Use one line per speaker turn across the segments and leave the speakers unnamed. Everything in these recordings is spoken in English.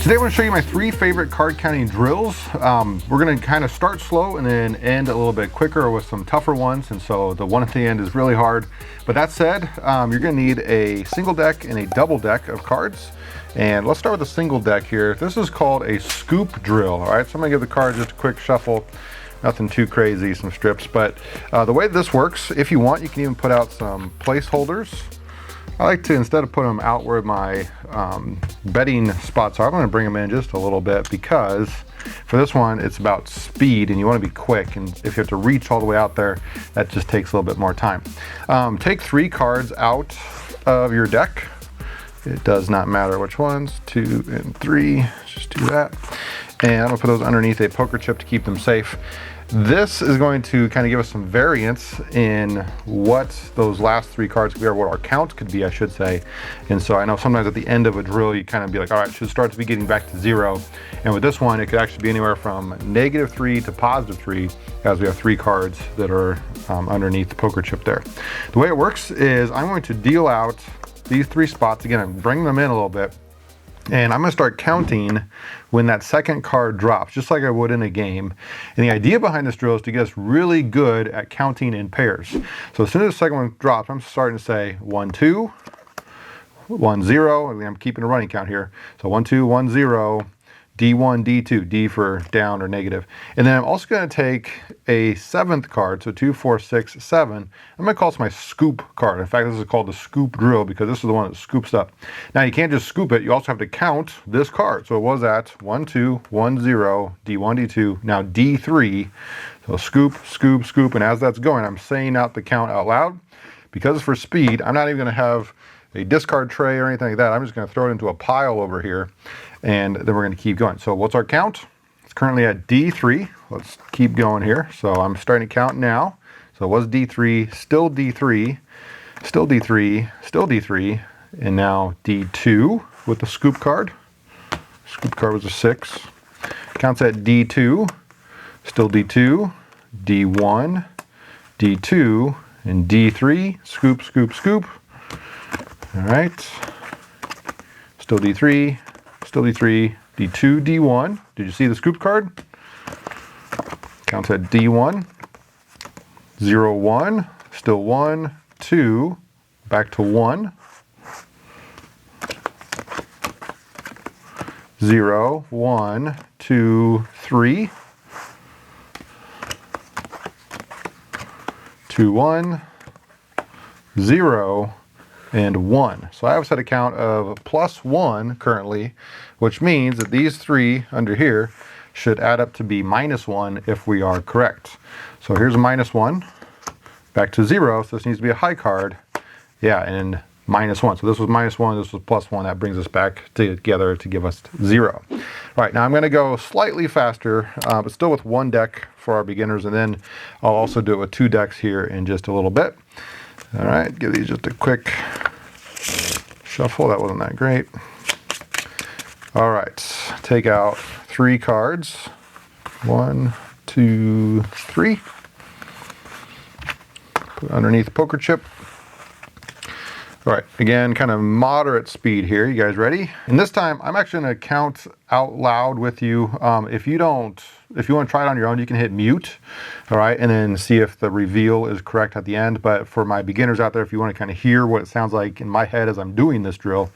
Today I want to show you my 3 favorite card counting drills. We're going to kind of start slow and then end a little bit quicker with some tougher ones, and so the one at the end is really hard. But that said, you're going to need a single deck and a double deck of cards. And let's start with the single deck here. This is called a scoop drill. All right, so I'm going to give the cards just a quick shuffle. Nothing too crazy, some strips. But the way this works, if you want, you can even put out some placeholders. I like to, instead of putting them out where my betting spots are, I'm going to bring them in just a little bit, because for this one it's about speed and you want to be quick, and if you have to reach all the way out there, that just takes a little bit more time. Take 3 cards out of your deck. It does not matter which ones, 2 and 3, just do that. And I'm going to put those underneath a poker chip to keep them safe. This is going to kind of give us some variance in what those last 3 cards could be, or what our count could be, I should say. And so I know sometimes at the end of a drill, you kind of be like, all right, it should start to be getting back to 0. And with this one, it could actually be anywhere from -3 to +3, as we have 3 cards that are underneath the poker chip there. The way it works is I'm going to deal out these 3 spots. Again, I'm bringing them in a little bit. And I'm going to start counting when that second card drops, just like I would in a game. And the idea behind this drill is to get us really good at counting in pairs. So as soon as the second one drops, I'm starting to say 1, 2, 1, 0. I'm keeping a running count here. So 1, 2, 1, 0. D1, D2, D for down or negative. And then I'm also going to take a 7th card, so 2, 4, 6, 7. I'm going to call this my scoop card. In fact, this is called the scoop drill because this is the one that scoops up. Now, you can't just scoop it. You also have to count this card. So it was at 1, 2, 1, 0, D1, D2, now D3. So scoop, scoop, scoop. And as that's going, I'm saying out the count out loud. Because for speed, I'm not even going to have a discard tray or anything like that. I'm just going to throw it into a pile over here, and then we're going to keep going. So what's our count? It's currently at D3. Let's keep going here. So I'm starting to count now. So it was D3, still D3, still D3, still D3, and now D2 with the scoop card. Scoop card was a 6. Counts at D2, still D2, D1, D2, and D3. Scoop, scoop, scoop. All right, still D3, still D3, D2, D1. Did you see the scoop card? Counts at D1, 0, 1, still 1, 2, back to 1, 0, 1, 2, 3, 2, 1, 0, and 1. So I have set a count of +1 currently, which means that these 3 under here should add up to be -1 if we are correct. So here's a -1, back to 0, so this needs to be a high card. Yeah, and -1. So this was -1, this was +1. That brings us back together to give us 0. All right, now I'm going to go slightly faster, but still with 1 deck for our beginners, and then I'll also do it with 2 decks here in just a little bit. All right, give these just a quick shuffle. That wasn't that great. All right, take out 3 cards. 1, 2, 3. Put it underneath the poker chip. All right, again, kind of moderate speed here. You guys ready? And this time, I'm actually going to count out loud with you. If you want to try it on your own, you can hit mute, all right, and then see if the reveal is correct at the end. But for my beginners out there, if you want to kind of hear what it sounds like in my head as I'm doing this drill,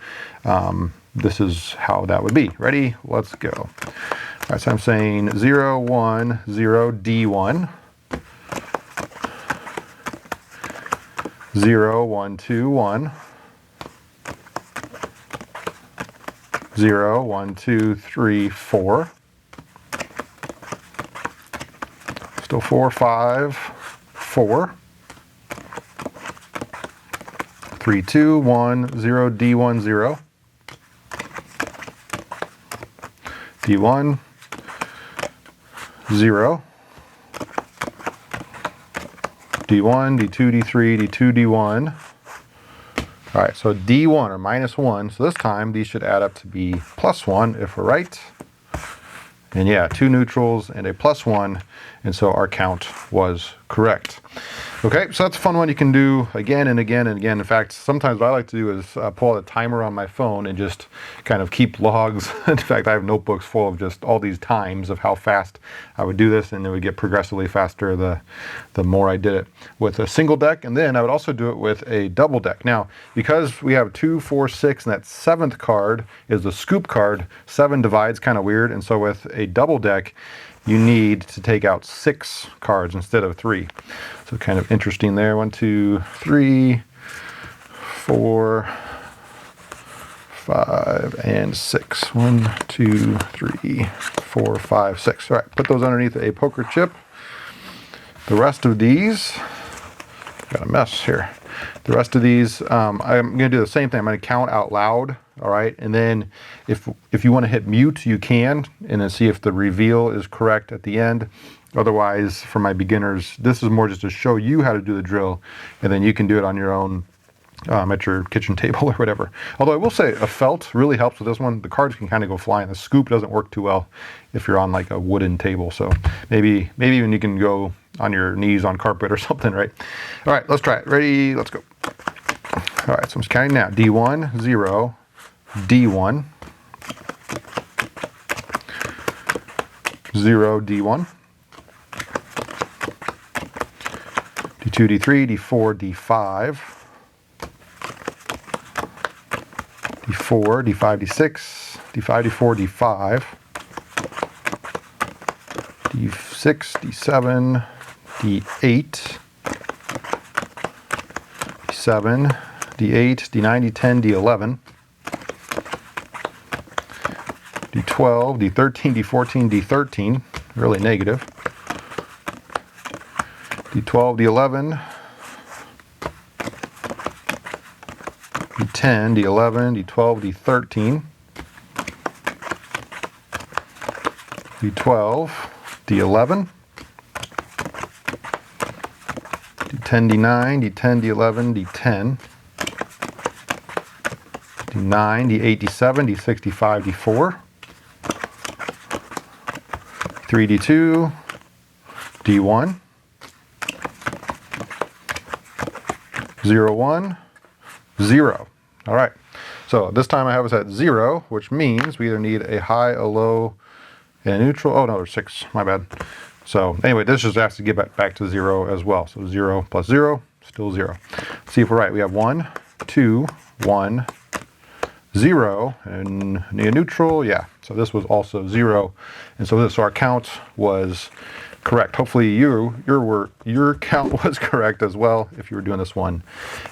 this is how that would be. Ready? Let's go. All right, so I'm saying 0, 1, 0, D1. 0, 1, 2, 1. 0, 1, 2, 3, 4. Still 4, 5, 4. 3, 2, 1, 0, D1, 0. D1, 0. D1, D2, D3, D2, D1. All right, so D1 or -1. So this time these should add up to be +1 if we're right. And yeah, 2 neutrals and a +1. And so our count was correct. Okay, so that's a fun one you can do again and again and again. In fact, sometimes what I like to do is pull out a timer on my phone and just kind of keep logs. In fact, I have notebooks full of just all these times of how fast I would do this, and it would get progressively faster the more I did it with a single deck. And then I would also do it with a double deck. Now, because we have 2, 4, 6, and that 7th card is the scoop card, 7 divides kind of weird. And so with a double deck, you need to take out 6 cards instead of 3. So kind of interesting there. 1, 2, 3, 4, 5, and 6. 1, 2, 3, 4, 5, 6. All right, put those underneath a poker chip. The rest of these, got a mess here. The rest of these, I'm going to do the same thing. I'm going to count out loud. All right, and then if you want to hit mute, you can, and then see if the reveal is correct at the end. Otherwise, for my beginners, this is more just to show you how to do the drill, and then you can do it on your own at your kitchen table or whatever. Although I will say a felt really helps with this one. The cards can kind of go flying. The scoop doesn't work too well if you're on like a wooden table. So maybe even you can go on your knees on carpet or something, right? All right, let's try it. Ready? Let's go. All right, so I'm just counting now. D1, 0. D1, 0, D1, D2, D3, D4, D5, D4, D5, D6, D5, D4, D5, D6, D7, D8, D7, D8, D9, D10, D11, D12, D13, D14, D13, really negative. D12, D11, D10, D11, D12, D13, D12, D11, D10, D9, D10, D11, D10, D9, D8, D7, D6, D5, D4, 3D2, D1, 0, 1, 0. All right, so this time I have us at 0, which means we either need a high, a low, and a neutral. Oh no, there's 6, my bad. So anyway, this just has to get back to 0 as well. So 0 plus 0, still 0. Let's see if we're right. We have 1, 2, 1, 0, and a neutral, yeah. So this was also 0, and so our count was correct. Hopefully your count was correct as well if you were doing this one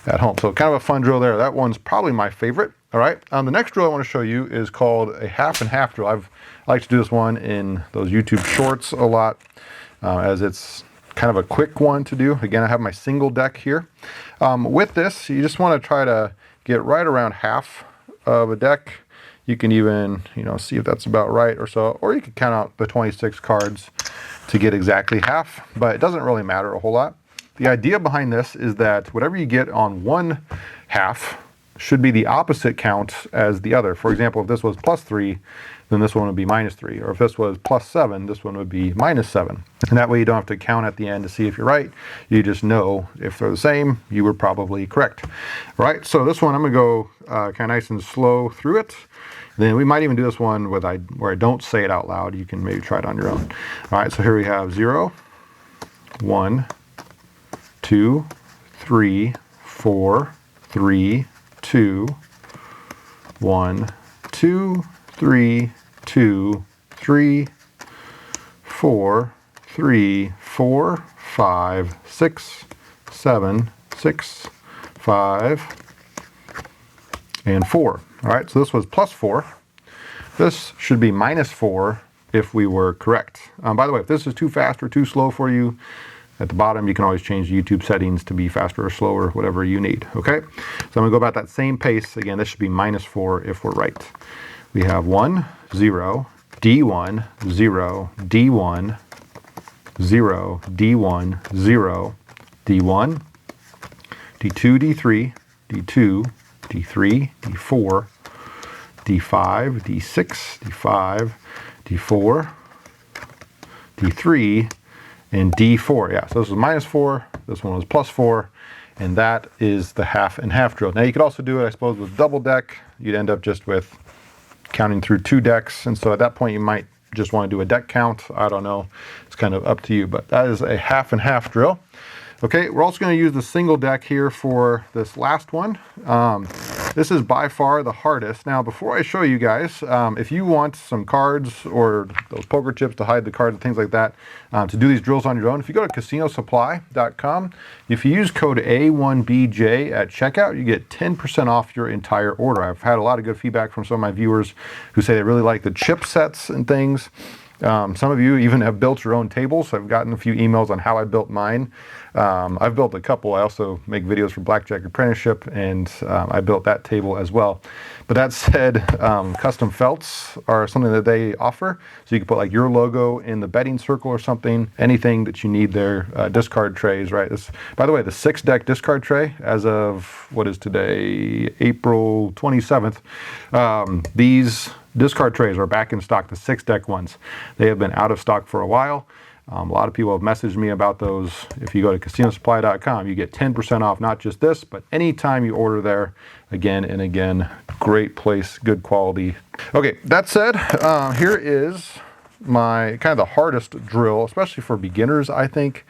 at home. So kind of a fun drill there. That one's probably my favorite. All right. The next drill I want to show you is called a half and half drill. I like to do this one in those YouTube shorts a lot, as it's kind of a quick one to do. Again, I have my single deck here. With this, you just want to try to get right around half of a deck. You can even, see if that's about right or so, or you could count out the 26 cards to get exactly half, but it doesn't really matter a whole lot. The idea behind this is that whatever you get on one half should be the opposite count as the other. For example, if this was +3, then this one would be -3. Or if this was +7, this one would be -7. And that way you don't have to count at the end to see if you're right. You just know if they're the same, you were probably correct. All right, so this one I'm gonna go kind of nice and slow through it. Then we might even do this one where I don't say it out loud. You can maybe try it on your own. All right, so here we have 0, 1, 2, 3, 4, 3, 2, 1, 2, 3, 2, 3, 4, 3, 4, 5, 6, 7, 6, 5, and 4. All right, so this was +4. This should be -4 if we were correct. By the way, if this is too fast or too slow for you, at the bottom you can always change the YouTube settings to be faster or slower, whatever you need, okay? So I'm gonna go about that same pace. Again, this should be -4 if we're right. We have 1, 0, D1, 0, D1, 0, D1, 0, D1, D2, D3, D2, D3, D4, D5, D6, D5, D4, D3, and D4. Yeah, so this was -4, this one was +4, and that is the half and half drill. Now you could also do it, I suppose, with double deck. You'd end up just with counting through 2 decks, and so at that point you might just want to do a deck count. I don't know, it's kind of up to you, but that is a half and half drill. Okay, we're also going to use the single deck here for this last one. This is by far the hardest. Now, before I show you guys, if you want some cards or those poker chips to hide the cards and things like that, to do these drills on your own, if you go to CasinoSupply.com, if you use code A1BJ at checkout, you get 10% off your entire order. I've had a lot of good feedback from some of my viewers who say they really like the chip sets and things. Some of you even have built your own tables. So I've gotten a few emails on how I built mine. I've built a couple. I also make videos for Blackjack Apprenticeship, and I built that table as well. But that said, custom felts are something that they offer. So you can put like your logo in the betting circle or something, anything that you need there. Discard trays, right? This, by the way, the 6-deck discard tray, as of, what is today, April 27th, these discard trays are back in stock, the 6-deck ones. They have been out of stock for a while. A lot of people have messaged me about those. If you go to CasinoSupply.com, you get 10% off, not just this, but anytime you order there, again and again. Great place, good quality. Okay, that said, here is my kind of the hardest drill, especially for beginners, I think.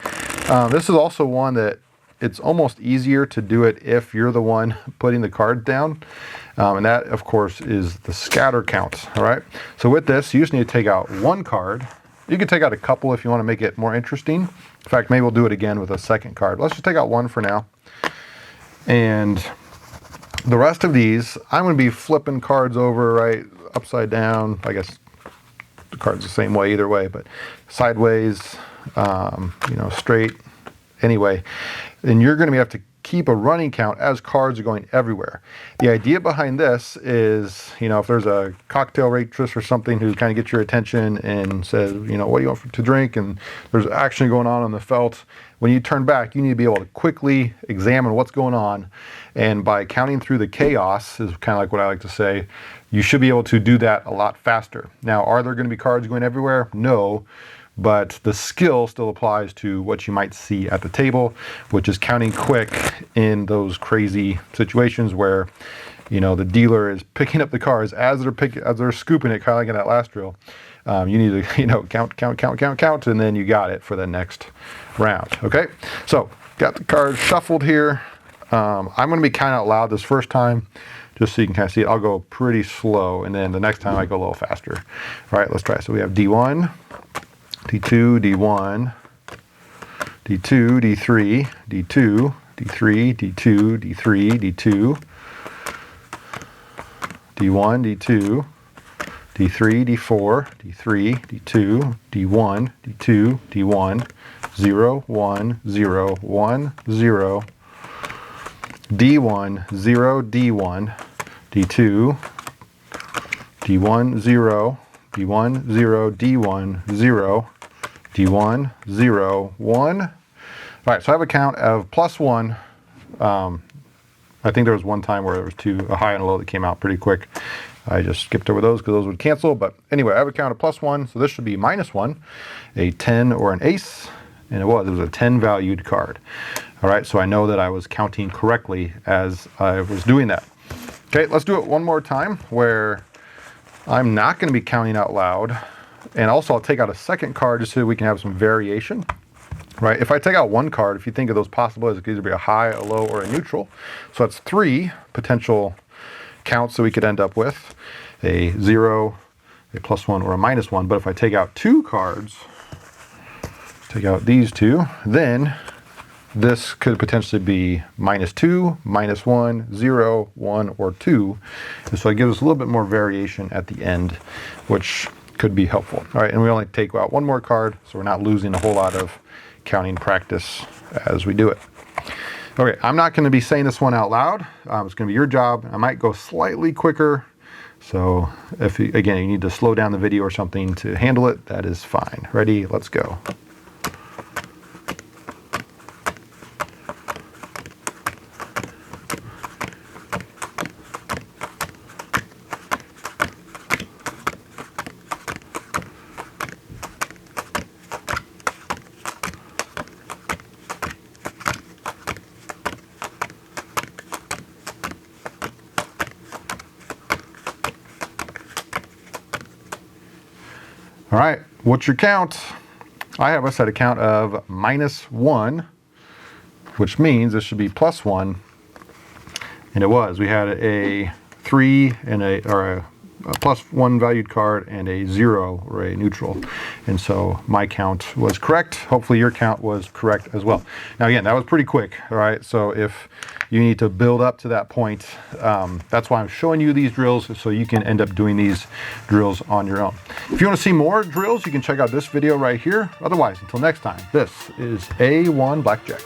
This is also one that it's almost easier to do it if you're the one putting the cards down. And that, of course, is the scatter count, all right? So with this, you just need to take out 1 card. You can take out a couple if you want to make it more interesting. In fact, maybe we'll do it again with a second card. Let's just take out 1 for now. And the rest of these, I'm going to be flipping cards over, right, upside down. I guess the card's the same way either way, but sideways, you know, straight, anyway. And you're going to have to keep a running count as cards are going everywhere. The idea behind this is, you know, if there's a cocktail waitress or something who kind of gets your attention and says, you know, what do you want to drink? And there's action going on the felt. When you turn back, you need to be able to quickly examine what's going on. And by counting through the chaos, is kind of like what I like to say, you should be able to do that a lot faster. Now, are there going to be cards going everywhere? No. But the skill still applies to what you might see at the table, which is counting quick in those crazy situations where, you know, the dealer is picking up the cards as they're scooping it, kind of like in that last drill. You need to, you know, count, and then you got it for the next round. Okay, so got the cards shuffled here. I'm going to be counting out loud this first time, just so you can kind of see it. I'll go pretty slow, and then the next time I go a little faster. All right, let's try. So we have D1. D2, D1, D2, D3, D2, D3, D2, D3, D2, D1, D2, D3, D4, D3, D2, D1, D2, D1, 0, 1, 0, 1, 0, D1, 0, D1, D2, D1, 0, D1, 0, D1, 0, D1, 0, 1. All right, so I have a count of +1. I think there was one time where there was 2, a high and a low that came out pretty quick. I just skipped over those because those would cancel. But anyway, I have a count of +1, so this should be -1, a 10 or an ace, and it was a 10 valued card. All right, so I know that I was counting correctly as I was doing that. Okay, let's do it one more time where I'm not going to be counting out loud. And also I'll take out a second card just so we can have some variation, right? If I take out 1 card, if you think of those possibilities, it could either be a high, a low, or a neutral. So that's 3 potential counts that we could end up with, a 0, a +1, or a -1. But if I take out 2 cards, take out these 2, then this could potentially be -2, -1, 0, 1, or 2. And so it gives us a little bit more variation at the end, which could be helpful. All right, and we only take out 1 more card, so we're not losing a whole lot of counting practice as we do it. Okay, I'm not going to be saying this one out loud. It's going to be your job. I might go slightly quicker. So if, again, you need to slow down the video or something to handle it, that is fine. Ready? Let's go. All right, what's your count? I have us at a count of -1, which means this should be +1. And it was. We had a 3 and a +1 valued card and a 0 or a neutral. And so my count was correct. Hopefully your count was correct as well. Now again, that was pretty quick. All right. So if you need to build up to that point, that's why I'm showing you these drills, so you can end up doing these drills on your own. If you want to see more drills, you can check out this video right here. Otherwise, until next time, this is A1 Blackjack.